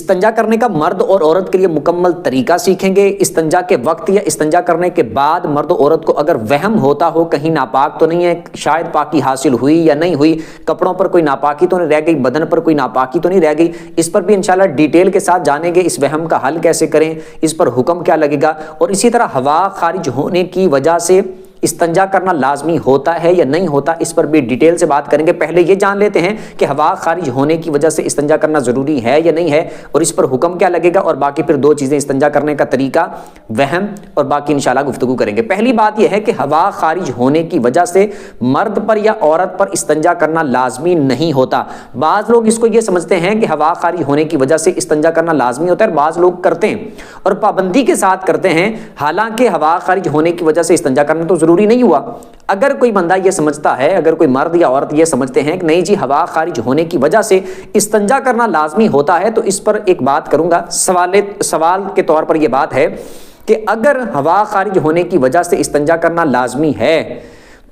استنجا کرنے کا مرد اور عورت کے لیے مکمل طریقہ سیکھیں گے۔ استنجا کے وقت یا استنجا کرنے کے بعد مرد و عورت کو اگر وہم ہوتا ہو کہیں ناپاک تو نہیں ہے، شاید پاکی حاصل ہوئی یا نہیں ہوئی، کپڑوں پر کوئی ناپاکی تو نہیں رہ گئی، بدن پر کوئی ناپاکی تو نہیں رہ گئی، اس پر بھی انشاءاللہ ڈیٹیل کے ساتھ جانیں گے، اس وہم کا حل کیسے کریں، اس پر حکم کیا لگے گا، اور اسی طرح ہوا خارج ہونے کی وجہ سے استنجا کرنا لازمی ہوتا ہے یا نہیں ہوتا، اس پر بھی ڈیٹیل سے بات کریں گے۔ پہلے یہ جان لیتے ہیں کہ ہوا خارج ہونے کی وجہ سے استنجا کرنا ضروری ہے یا نہیں ہے، اور اس پر حکم کیا لگے گا، اور باقی پھر دو چیزیں استنجا کرنے کا طریقہ، وہم، اور باقی انشاءاللہ گفتگو کریں گے۔ پہلی بات یہ ہے کہ ہوا خارج ہونے کی وجہ سے مرد پر یا عورت پر استنجا کرنا لازمی نہیں ہوتا۔ بعض لوگ اس کو یہ سمجھتے ہیں کہ ہوا خارج ہونے کی وجہ سے استنجا کرنا لازمی ہوتا ہے، اور بعض لوگ کرتے ہیں اور پابندی کے ساتھ کرتے ہیں، حالانکہ ہوا خارج ہونے کی وجہ سے استنجا کرنا تو ضروری نہیں ہوا۔ اگر کوئی بندہ یہ سمجھتا ہے، اگر کوئی مرد یا عورت یہ سمجھتے ہیں کہ نہیں جی ہوا خارج ہونے کی وجہ سے استنجا کرنا لازمی ہوتا ہے، تو اس پر ایک بات کروں گا، سوال کے طور پر یہ بات ہے کہ اگر ہوا خارج ہونے کی وجہ سے استنجا کرنا لازمی ہے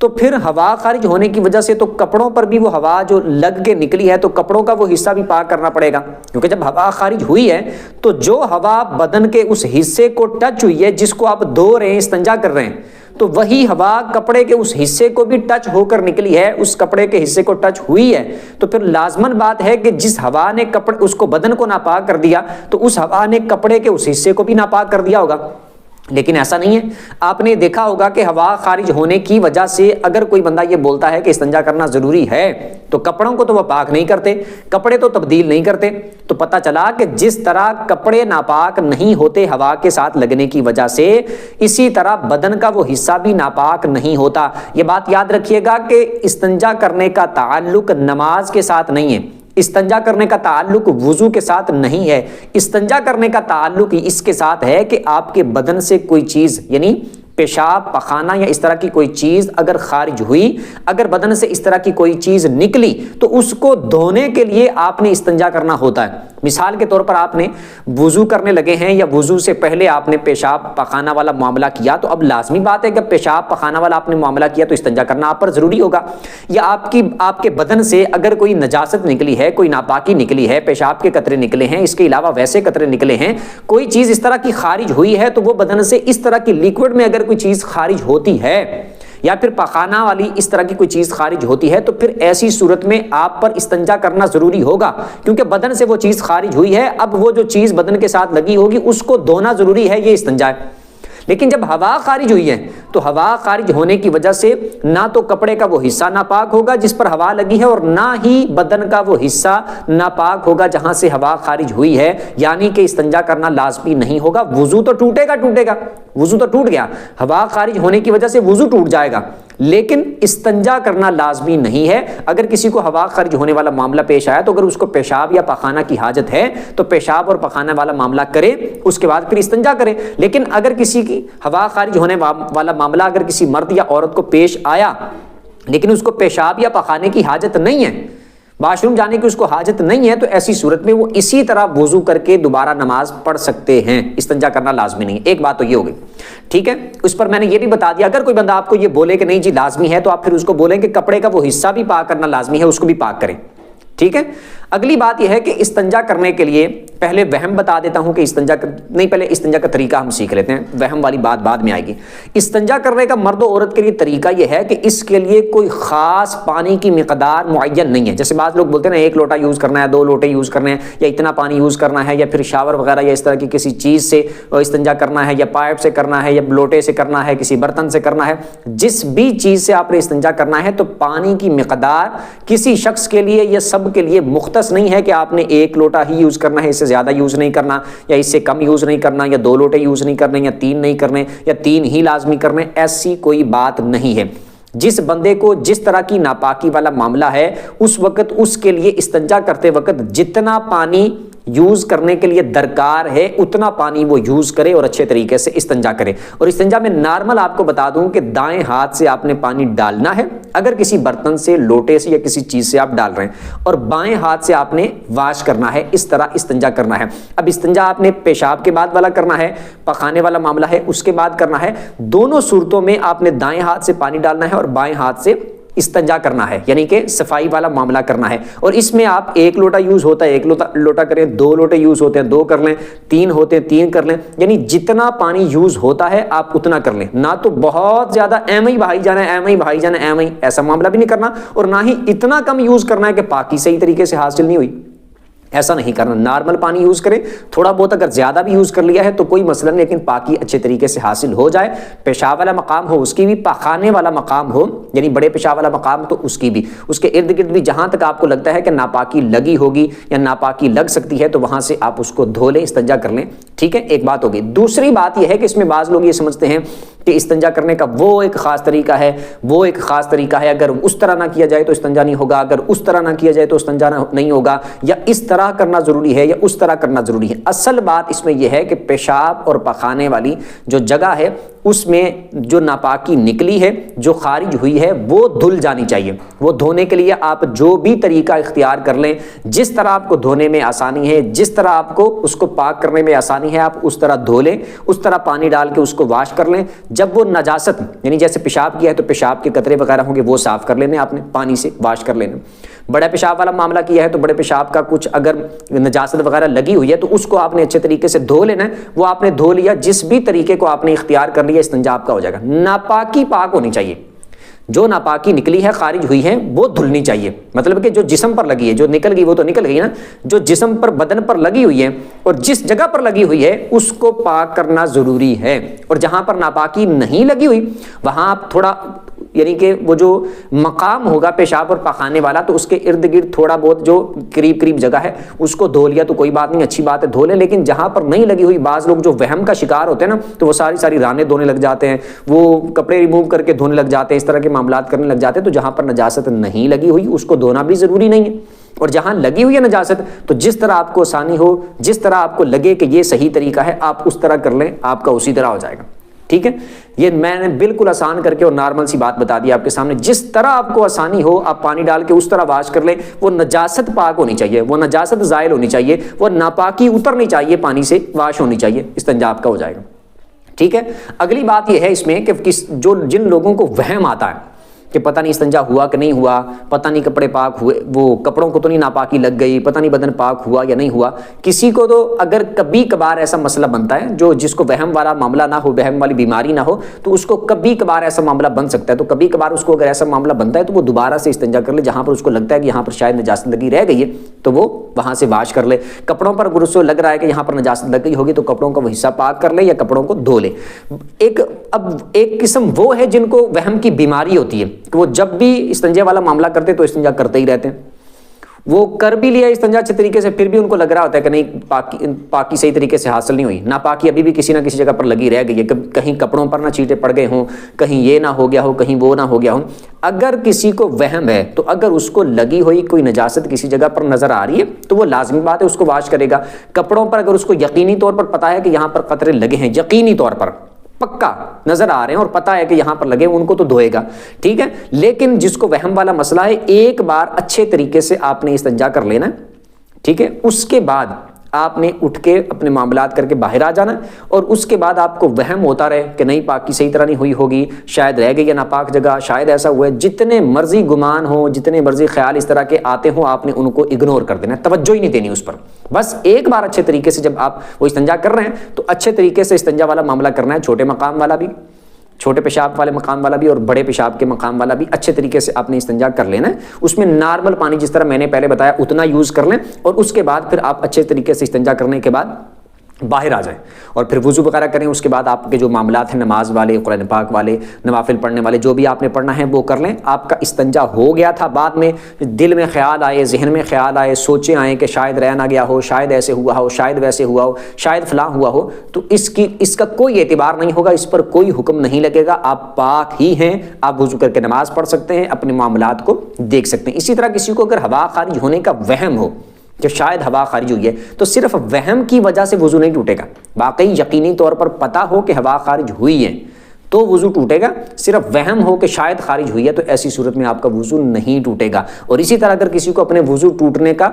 تو پھر ہوا خارج ہونے کی وجہ سے تو کپڑوں پر بھی وہ ہوا جو لگ کے نکلی ہے تو کپڑوں کا وہ حصہ بھی پاک کرنا پڑے گا، کیونکہ جب ہوا خارج ہوئی ہے تو جو ہوا بدن کے اس حصے کو ٹچ ہوئی ہے جس کو آپ دھو رہے ہیں، استنجا کر رہے ہیں، تو وہی ہوا کپڑے کے اس حصے کو بھی ٹچ ہو کر نکلی ہے، اس کپڑے کے حصے کو ٹچ ہوئی ہے، تو پھر لازماً بات ہے کہ جس ہوا نے اس کو بدن کو ناپاک کر دیا تو اس ہوا نے کپڑے کے اس حصے کو بھی ناپاک کر دیا ہوگا۔ لیکن ایسا نہیں ہے، آپ نے دیکھا ہوگا کہ ہوا خارج ہونے کی وجہ سے اگر کوئی بندہ یہ بولتا ہے کہ استنجا کرنا ضروری ہے تو کپڑوں کو تو وہ پاک نہیں کرتے، کپڑے تو تبدیل نہیں کرتے، تو پتہ چلا کہ جس طرح کپڑے ناپاک نہیں ہوتے ہوا کے ساتھ لگنے کی وجہ سے، اسی طرح بدن کا وہ حصہ بھی ناپاک نہیں ہوتا۔ یہ بات یاد رکھیے گا کہ استنجا کرنے کا تعلق نماز کے ساتھ نہیں ہے، استنجا کرنے کا تعلق وضو کے ساتھ نہیں ہے، استنجا کرنے کا تعلق اس کے ساتھ ہے کہ آپ کے بدن سے کوئی چیز یعنی پیشاب، پخانہ یا اس طرح کی کوئی چیز اگر خارج ہوئی، اگر بدن سے اس طرح کی کوئی چیز نکلی تو اس کو دھونے کے لیے آپ نے استنجا کرنا ہوتا ہے۔ مثال کے طور پر آپ نے وضو کرنے لگے ہیں یا وضو سے پہلے آپ نے پیشاب پخانہ والا معاملہ کیا، تو اب لازمی بات ہے کہ پیشاب پخانہ والا آپ نے معاملہ کیا تو استنجا کرنا آپ پر ضروری ہوگا۔ یا آپ کے بدن سے اگر کوئی نجاست نکلی ہے، کوئی ناپاکی نکلی ہے، پیشاب کے قطرے نکلے ہیں، اس کے علاوہ ویسے قطرے نکلے ہیں، کوئی چیز اس طرح کی خارج ہوئی ہے، تو وہ بدن سے اس طرح کی لیکوڈ میں اگر کوئی چیز خارج ہوتی ہے یا پھر پخانہ والی اس طرح کی کوئی چیز خارج ہوتی ہے، تو پھر ایسی صورت میں آپ پر استنجا کرنا ضروری ہوگا، کیونکہ بدن سے وہ چیز خارج ہوئی ہے، اب وہ جو چیز بدن کے ساتھ لگی ہوگی اس کو دھونا ضروری ہے، یہ استنجا ہے۔ لیکن جب ہوا خارج ہوئی ہے تو ہوا خارج ہونے کی وجہ سے نہ تو کپڑے کا وہ حصہ ناپاک ہوگا جس پر ہوا لگی ہے، اور نہ ہی بدن کا وہ حصہ ناپاک ہوگا جہاں سے ہوا خارج ہوئی ہے، یعنی کہ استنجا کرنا لازمی نہیں ہوگا۔ وضو تو ٹوٹے گا، وضو تو ٹوٹ گیا، ہوا خارج ہونے کی وجہ سے وضو ٹوٹ جائے گا، لیکن استنجا کرنا لازمی نہیں ہے۔ اگر کسی کو ہوا خارج ہونے والا معاملہ پیش آیا تو اگر اس کو پیشاب یا پخانہ کی حاجت ہے تو پیشاب اور پخانہ والا معاملہ کرے، اس کے بعد پھر استنجا کرے۔ لیکن اگر کسی کی ہوا خارج ہونے والا معاملہ اگر کسی مرد یا عورت کو پیش آیا لیکن اس کو پیشاب یا پخانے کی حاجت نہیں ہے، واش روم جانے کی اس کو حاجت نہیں ہے، تو ایسی صورت میں وہ اسی طرح وضو کر کے دوبارہ نماز پڑھ سکتے ہیں، استنجا کرنا لازمی نہیں ہے۔ ایک بات تو یہ ہوگی، ٹھیک ہے۔ اس پر میں نے یہ بھی بتا دیا، اگر کوئی بندہ آپ کو یہ بولے کہ نہیں جی لازمی ہے، تو آپ پھر اس کو بولیں کہ کپڑے کا وہ حصہ بھی پاک کرنا لازمی ہے، اس کو بھی پاک کریں، ٹھیک ہے۔ اگلی بات یہ ہے کہ استنجا کرنے کے لیے پہلے وہم بتا دیتا ہوں کہ پہلے استنجا کا طریقہ ہم سیکھ لیتے ہیں، وہم والی بات بعد میں آئے گی۔ استنجا کرنے کا مرد و عورت کے لیے طریقہ یہ ہے کہ اس کے لیے کوئی خاص پانی کی مقدار معین نہیں ہے۔ جیسے بعض لوگ بولتے ہیں نا 1 لوٹا یوز کرنا ہے، 2 لوٹے یوز کرنے ہیں، یا اتنا پانی یوز کرنا ہے، یا پھر شاور وغیرہ یا اس طرح کی کسی چیز سے استنجا کرنا ہے، یا پائپ سے کرنا ہے، یا لوٹے سے کرنا ہے، کسی برتن سے کرنا ہے، جس بھی چیز سے آپ نے استنجا کرنا ہے، تو پانی کی مقدار کسی شخص کے لیے یا سب کے لیے مختص نہیں ہے کہ آپ نے 1 لوٹا ہی یوز کرنا ہے، اس سے زیادہ یوز نہیں کرنا، یا اس سے کم یوز نہیں کرنا، یا 2 لوٹے یوز نہیں کرنے، یا 3 نہیں کرنے، یا 3 ہی لازمی کرنے، ایسی کوئی بات نہیں ہے۔ جس بندے کو جس طرح کی ناپاکی والا معاملہ ہے اس وقت اس کے لیے استنجا کرتے وقت جتنا پانی یوز کرنے کے لیے درکار ہے اتنا پانی وہ یوز کرے اور اچھے طریقے سے استنجا کرے۔ اور استنجا میں نارمل آپ کو بتا دوں کہ دائیں ہاتھ سے آپ نے پانی ڈالنا ہے، اگر کسی برتن سے، لوٹے سے یا کسی چیز سے آپ ڈال رہے ہیں، اور بائیں ہاتھ سے آپ نے واش کرنا ہے، اس طرح استنجا کرنا ہے۔ اب استنجا آپ نے پیشاب کے بعد والا کرنا ہے، پخانے والا معاملہ ہے اس کے بعد کرنا ہے، دونوں صورتوں میں آپ نے دائیں ہاتھ سے پانی ڈالنا ہے اور بائیں ہاتھ سے استنجا کرنا ہے، یعنی کہ صفائی والا معاملہ کرنا ہے، اور اس میں آپ 1 لوٹا یوز ہوتا ہے 1 لوٹا کریں، 2 لوٹے یوز ہوتے ہیں 2 کر لیں، 3 ہوتے ہیں 3 کر لیں، یعنی جتنا پانی یوز ہوتا ہے آپ اتنا کر لیں، نہ تو بہت زیادہ ایم ہی بھائی جانا ہے، ایم ہی بھائی جانا ہے، ایم ہی، ایسا معاملہ بھی نہیں کرنا، اور نہ ہی اتنا کم یوز کرنا ہے کہ پاکی صحیح طریقے سے حاصل نہیں ہوئی، ایسا نہیں کرنا، نارمل پانی یوز کریں، تھوڑا بہت اگر زیادہ بھی یوز کر لیا ہے تو کوئی مسئلہ نہیں، لیکن پاکی اچھے طریقے سے حاصل ہو جائے، پیشاب والا مقام ہو اس کی بھی، پاخانے والا مقام ہو یعنی بڑے پیشاب والا مقام تو اس کی بھی، اس کے ارد گرد بھی جہاں تک آپ کو لگتا ہے کہ ناپاکی لگی ہوگی یا ناپاکی لگ سکتی ہے تو وہاں سے آپ اس کو دھو لیں، استنجا کر لیں، ٹھیک ہے، ایک بات ہوگی۔ دوسری بات یہ ہے کہ اس میں بعض لوگ یہ سمجھتے ہیں کہ استنجا کرنے کا وہ ایک خاص طریقہ ہے، وہ ایک خاص طریقہ ہے، اگر اس طرح نہ کیا جائے تو استنجا نہیں ہوگا، اگر اس طرح نہ کیا جائے تو استنجا نہیں ہوگا، یا اس طرح کرنا ضروری ہے یا اس طرح کرنا ضروری ہے۔ اصل بات اس میں یہ ہے کہ پیشاب اور پخانے والی جو جگہ ہے اس میں جو ناپاکی نکلی ہے، جو خارج ہوئی ہے، وہ دھل جانی چاہیے۔ وہ دھونے کے لیے آپ جو بھی طریقہ اختیار کر لیں، جس طرح آپ کو دھونے میں آسانی ہے، جس طرح آپ کو اس کو پاک کرنے میں آسانی ہے، آپ اس طرح دھو لیں، اس طرح پانی ڈال کے اس کو واش کر لیں۔ جب وہ نجاست یعنی جیسے پیشاب کیا ہے تو پیشاب کے قطرے وغیرہ ہوں گے وہ صاف کر لینے، آپ نے پانی سے واش کر لینا۔ بڑے پیشاب والا معاملہ کیا ہے تو بڑے پیشاب کا کچھ اگر نجاست وغیرہ لگی ہوئی ہے تو اس کو آپ نے اچھے طریقے سے دھو لینا ہے، وہ آپ نے دھو لیا، جس بھی طریقے کو آپ نے اختیار کر لیا، استنجا آپ کا ہو جائے گا۔ ناپاکی پاک ہونی چاہیے، جو ناپاکی نکلی ہے خارج ہوئی ہے وہ دھلنی چاہیے، مطلب کہ جو جسم پر لگی ہے، جو نکل گئی وہ تو نکل گئی نا، جو جسم پر بدن پر لگی ہوئی ہے اور جس جگہ پر لگی ہوئی ہے اس کو پاک کرنا ضروری ہے، اور جہاں پر ناپاکی نہیں لگی ہوئی وہاں آپ تھوڑا یعنی کہ وہ جو مقام ہوگا پیشاب اور پخانے والا تو اس کے ارد گرد تھوڑا بہت جو قریب قریب جگہ ہے اس کو دھو لیا تو کوئی بات نہیں، اچھی بات ہے دھو لیں، لیکن جہاں پر نہیں لگی ہوئی بعض لوگ جو وہم کا شکار ہوتے ہیں نا تو وہ ساری رانے دھونے لگ جاتے ہیں، وہ کپڑے ریموو کر کے دھونے لگ جاتے ہیں، اس طرح کے معاملات کرنے لگ جاتے ہیں، تو جہاں پر نجاست نہیں لگی ہوئی اس کو دھونا بھی ضروری نہیں ہے، اور جہاں لگی ہوئی ہے نجاست تو جس طرح آپ کو آسانی ہو، جس طرح آپ کو لگے کہ یہ صحیح طریقہ ہے آپ اس طرح کر لیں، آپ کا اسی طرح ہو جائے گا، ٹھیک ہے۔ یہ میں نے بالکل آسان کر کے اور نارمل سی بات بتا دی آپ کے سامنے، جس طرح آپ کو آسانی ہو آپ پانی ڈال کے اس طرح واش کر لیں، وہ نجاست پاک ہونی چاہیے، وہ نجاست زائل ہونی چاہیے، وہ ناپاکی اترنی چاہیے، پانی سے واش ہونی چاہیے، استنجا آپ کا ہو جائے گا، ٹھیک ہے۔ اگلی بات یہ ہے اس میں کہ جن لوگوں کو وہم آتا ہے کہ پتہ نہیں استنجا ہوا کہ نہیں ہوا، پتہ نہیں کپڑے پاک ہوئے، وہ کپڑوں کو تو نہیں ناپاکی لگ گئی، پتہ نہیں بدن پاک ہوا یا نہیں ہوا، کسی کو تو اگر کبھی کبھار ایسا مسئلہ بنتا ہے جس کو وہم والا معاملہ نہ ہو، وہم والی بیماری نہ ہو تو اس کو کبھی کبھار ایسا معاملہ بن سکتا ہے، تو کبھی کبھار اس کو اگر ایسا معاملہ بنتا ہے تو وہ دوبارہ سے استنجا کر لے، جہاں پر اس کو لگتا ہے کہ یہاں پر شاید نجاست لگی رہ گئی ہے تو وہ وہاں سے واش کر لے، کپڑوں پر اگر اس کو لگ رہا ہے کہ یہاں پر نجاست لگ گئی ہوگی تو کپڑوں کا وہ حصہ پاک کر لے یا کپڑوں کو دھو لے۔ اب ایک قسم وہ ہے جن کو وہم کی بیماری ہوتی ہے کہ وہ جب بھی استنجا والا معاملہ کرتے تو استنجا کرتے ہی رہتے ہیں، وہ کر بھی لیا استنجا اچھے طریقے سے پھر بھی ان کو لگ رہا ہوتا ہے کہ نہیں پاکی صحیح طریقے سے حاصل نہیں ہوئی، ناپاکی ابھی بھی کسی نہ کسی جگہ پر لگی رہ گئی ہے، کہیں کپڑوں پر نہ چیٹے پڑ گئے ہوں، کہیں یہ نہ ہو گیا ہو، کہیں وہ نہ ہو گیا ہو۔ اگر کسی کو وہم ہے تو اگر اس کو لگی ہوئی کوئی نجاست کسی جگہ پر نظر آ رہی ہے تو وہ لازمی بات ہے اس کو واش کرے گا۔ کپڑوں پر اگر اس کو یقینی طور پر پتا ہے کہ یہاں پر قطرے لگے ہیں، یقینی طور پر پکا نظر آ رہے ہیں اور پتہ ہے کہ یہاں پر لگے ان کو تو دھوئے گا، ٹھیک ہے۔ لیکن جس کو وہم والا مسئلہ ہے ایک بار اچھے طریقے سے آپ نے استنجا کر لینا، ٹھیک ہے، اس کے بعد آپ نے اٹھ کے اپنے معاملات کر کے باہر آ جانا، اور اس کے بعد آپ کو وہم ہوتا رہے کہ نہیں پاکی صحیح طرح نہیں ہوئی ہوگی، شاید رہ گئی ہے ناپاک جگہ، شاید ایسا ہوا ہے، جتنے مرضی گمان ہو، جتنے مرضی خیال اس طرح کے آتے ہوں آپ نے ان کو اگنور کر دینا، توجہ ہی نہیں دینی اس پر۔ بس ایک بار اچھے طریقے سے جب آپ وہ استنجا کر رہے ہیں تو اچھے طریقے سے استنجا والا معاملہ کرنا ہے، چھوٹے مقام والا بھی، چھوٹے پیشاب والے مقام والا بھی اور بڑے پیشاب کے مقام والا بھی اچھے طریقے سے آپ نے استنجا کر لینا ہے۔ اس میں نارمل پانی جس طرح میں نے پہلے بتایا اتنا یوز کر لیں، اور اس کے بعد پھر آپ اچھے طریقے سے استنجا کرنے کے بعد باہر آ جائیں اور پھر وضو وغیرہ کریں۔ اس کے بعد آپ کے جو معاملات ہیں نماز والے، قرآن پاک والے، نوافل پڑھنے والے، جو بھی آپ نے پڑھنا ہے وہ کر لیں۔ آپ کا استنجا ہو گیا تھا، بعد میں دل میں خیال آئے، ذہن میں خیال آئے، سوچیں آئیں کہ شاید رہ نہ گیا ہو، شاید ایسے ہوا ہو، شاید ویسے ہوا ہو، شاید فلاں ہوا ہو، تو اس کا کوئی اعتبار نہیں ہوگا، اس پر کوئی حکم نہیں لگے گا، آپ پاک ہی ہیں، آپ وضو کر کے نماز پڑھ سکتے ہیں، اپنے معاملات کو دیکھ سکتے ہیں۔ اسی طرح کسی کو اگر ہوا خارج ہونے کا وہم ہو کہ شاید ہوا خارج ہوئی ہے تو صرف وہم کی وجہ سے وضو نہیں ٹوٹے گا، واقعی یقینی طور پر پتہ ہو کہ ہوا خارج ہوئی ہے تو وضو ٹوٹے گا، صرف وہم ہو کہ شاید خارج ہوئی ہے تو ایسی صورت میں آپ کا وضو نہیں ٹوٹے گا۔ اور اسی طرح اگر کسی کو اپنے وضو ٹوٹنے کا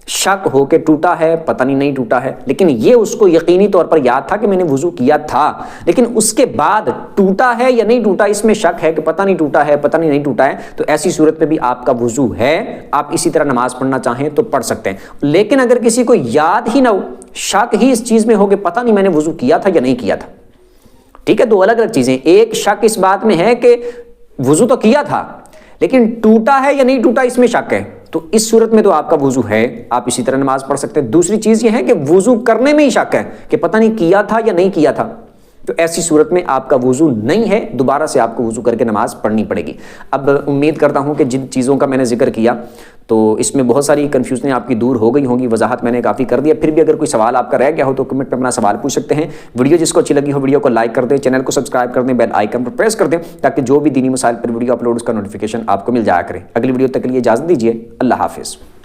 شک ہو کہ ٹوٹا ہے، پتہ نہیں ٹوٹا ہے، لیکن یہ اس کو یقینی طور پر یاد تھا کہ میں نے وضو کیا تھا، لیکن اس کے بعد ٹوٹا ہے یا نہیں ٹوٹا اس میں شک ہے کہ پتہ نہیں ٹوٹا ہے، پتہ نہیں ٹوٹا ہے، تو ایسی صورت میں بھی آپ کا وضو ہے، آپ اسی طرح نماز پڑھنا چاہیں تو پڑھ سکتے ہیں۔ لیکن اگر کسی کو یاد ہی نہ ہو، شک ہی اس چیز میں ہو کہ پتہ نہیں میں نے وضو کیا تھا یا نہیں کیا تھا، ٹھیک ہے، دو الگ الگ چیزیں، ایک شک اس بات میں ہے کہ وضو تو کیا تھا لیکن ٹوٹا ہے یا نہیں ٹوٹا اس میں شک ہے، تو اس صورت میں تو آپ کا وضو ہے، آپ اسی طرح نماز پڑھ سکتے ہیں۔ دوسری چیز یہ ہے کہ وضو کرنے میں ہی شک ہے کہ پتہ نہیں کیا تھا یا نہیں کیا تھا، تو ایسی صورت میں آپ کا وضو نہیں ہے، دوبارہ سے آپ کو وضو کر کے نماز پڑھنی پڑے گی۔ اب امید کرتا ہوں کہ جن چیزوں کا میں نے ذکر کیا تو اس میں بہت ساری کنفیوژنیں آپ کی دور ہو گئی ہوں گی، وضاحت میں نے کافی کر دیا۔ پھر بھی اگر کوئی سوال آپ کا رہ گیا ہو تو کمنٹ پہ اپنا سوال پوچھ سکتے ہیں۔ ویڈیو جس کو اچھی لگی ہو ویڈیو کو لائک کر دیں، چینل کو سبسکرائب کر دیں، بیل آئیکن پر پریس کر دیں تاکہ جو بھی دینی مسائل پر ویڈیو اپلوڈ اس کا نوٹیفیکیشن آپ کو مل جایا کرے۔ اگلی ویڈیو تک کے لیے اجازت دیجیے، اللہ حافظ۔